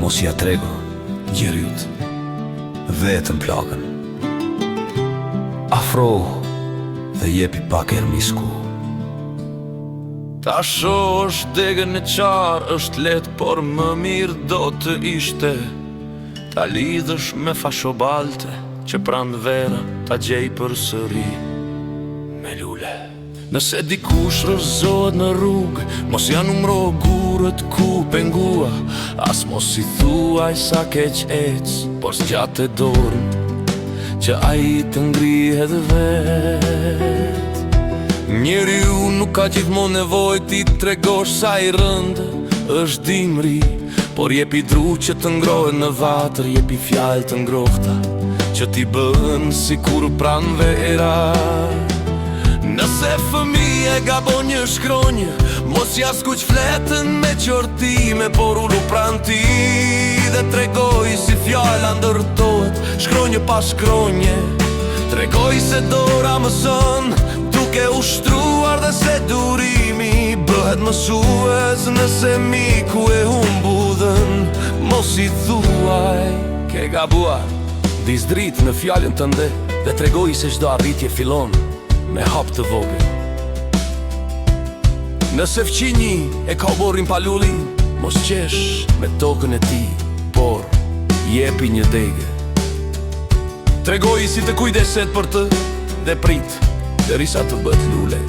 mos ja trego njeriut vetëm plakën. Afro dhe jepi pak ermisku. Ta sho është degën e qarë, është let, por më mirë do të ishte ta lidhësh me fashobalte, që pranë vera ta gjej për sëri me lule. Nëse dikush rëzohet në rrugë, mos ja numro gurët ku pengua, as mos i thuaj sa keq ec, por s'gjate dorën që ai të ngrihet vet. Njeriu nuk ka gjithmonë nevojë ti tregosh sa i rëndë është dimri, por jepi dru që të ngrohet në vatër, jepi fjalë të ngrohta që t'i bën sikur pranë vera. Nëse fëmije gabon një shkronjë, mos ja skuq fletën me qortime, por ulu pranë ti dhe tregoj si fjala ndërtohet, shkronjë pa shkronje. Tregoj se dora mëson, duke ushtruar dhe se durimi bëhet mësues. Nëse miku e humbudhën, mos i thuaj ke gabuar. Dis dritë në fjallën tënde dhe tregoj se çdo arritje fillon me hap të vogël. Nëse fqinji e ka borrin palullin, mos qesh me tokën e ti, por jepi një degë. Tregoj si të kujdeset për të dhe prit derisa të bët lule.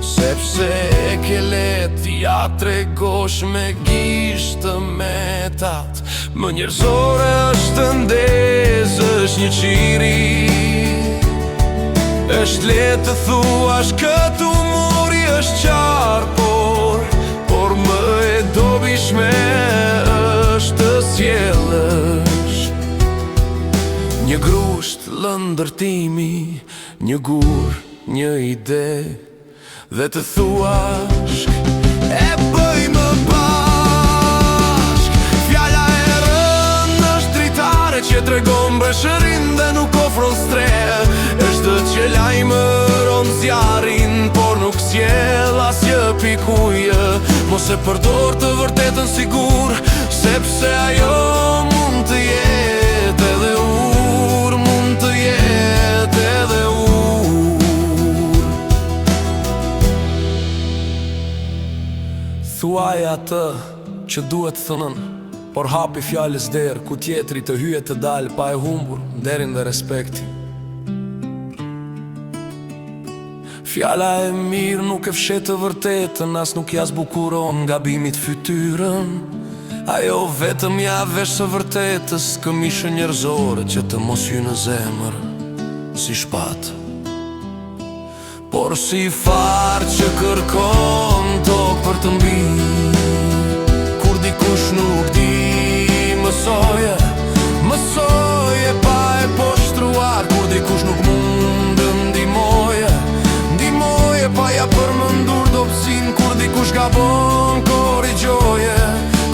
Sepse e ke let ja tregosh me gisht të metat, më njerëzore është ndezë, është një qiri. Është letë të thuash këtu mori është qarë, por më e dobishme është të sjellësh një grusht lëndërtimi, një gur, një ide, dhe të thuash e bëjmë bashk. Fjalla e rëndë është dritare që tregon breshërin dhe nuk ofron stre. Është që lajmëron zjarin, por nuk sjell asjë pikuje. Mos e përdor të vërtetën sigur, sepse ajo mund të jetë edhe ur, mund të jetë edhe ur. Thuaj atë që duhet thënën, por hapi fjallës derë, ku tjetri të hyje të dalë pa e humbur nderin dhe respektin. Fjala e mirë nuk e fshet të vërtetën, as nuk ja zbukuron gabimit fytyrën. Ajo vetëm ja vesh së vërtetës këmishë njerëzore që të mos hy në zemër si shpatë, por si farë që kërkon tokë për të mbi. Kur dikush nuk di, mësoje pa e poshtruar. Kur dikush nuk mund ndihmoje pa ja përmëndur dopsin. Kur dikush gabon,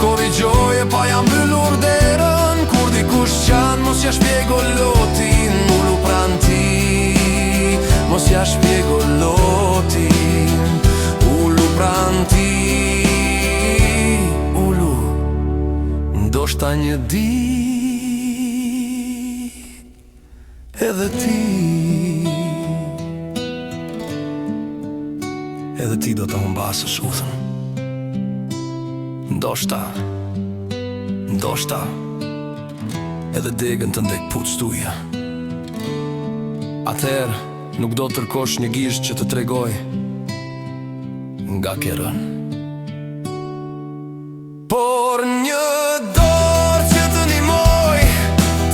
korrigjoje pa ja mbyllur derën. Kur dikush qanë, mos ja shpjego lotin. Ulu pran ti, mos ja shpjego lotin. Ulu pran ti, ulu, ndoshta një di edhe ti. Edhe ti do të humbasësh uthën. Ndoshta edhe degën të ndek puc tuja. Atëherë nuk do të tërkosh një gisht që të tregoj nga ke rënë, por një dorë që të nimoj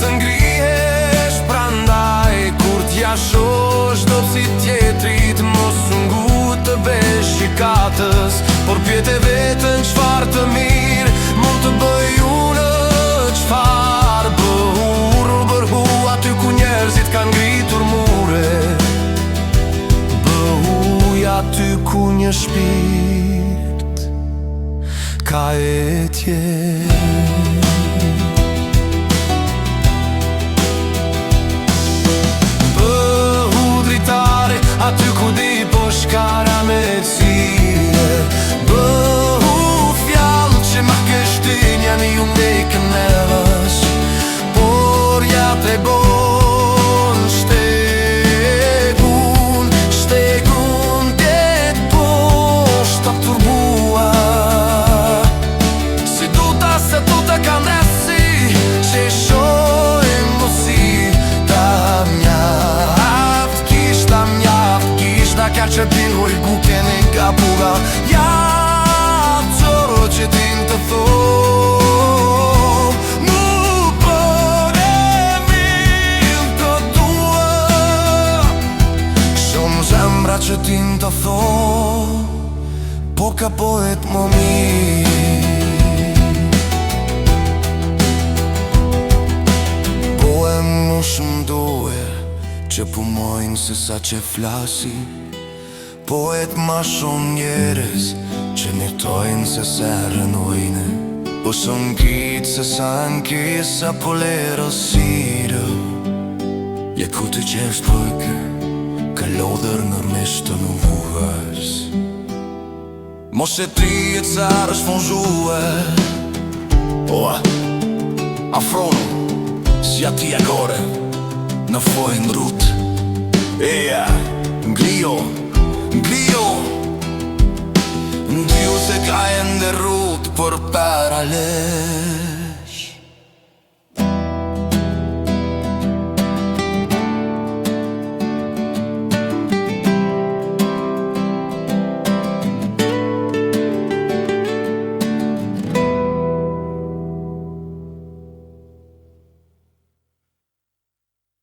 të ngrihesh prandaj. Kur t'ja shosh do si tjetrit, mos të besh shikatës, por pjete vetën qfar të mirë mund të bëj unë. Qfar bëhur bërhu aty ku njerëzit kanë ngritur mure, bëhuj aty ku një shpirt ka etje. Bëhu dritare aty ku di po shkara me cire. Bëhu fjallë që ma kështin janë të thom. Nuk për e mirë të tua, shumë zemra që tin të thom, po ka poet më mirë. Poem më shumë duhe që pumojnë se sa që flasi, poet ma shumë njerës që njëtojnë se sa rënojnë, po shumë kitë se sa nkisa po lero sirë. Je ku të qesh pëjke, ka lodër nërmisht të nuvuhës. Mos e tri e carë është fonzue, oa, afronu, si ati agore, në fojnë rut. Eja, nglio, nglio, ndiu se ka e ndë rut për paralel.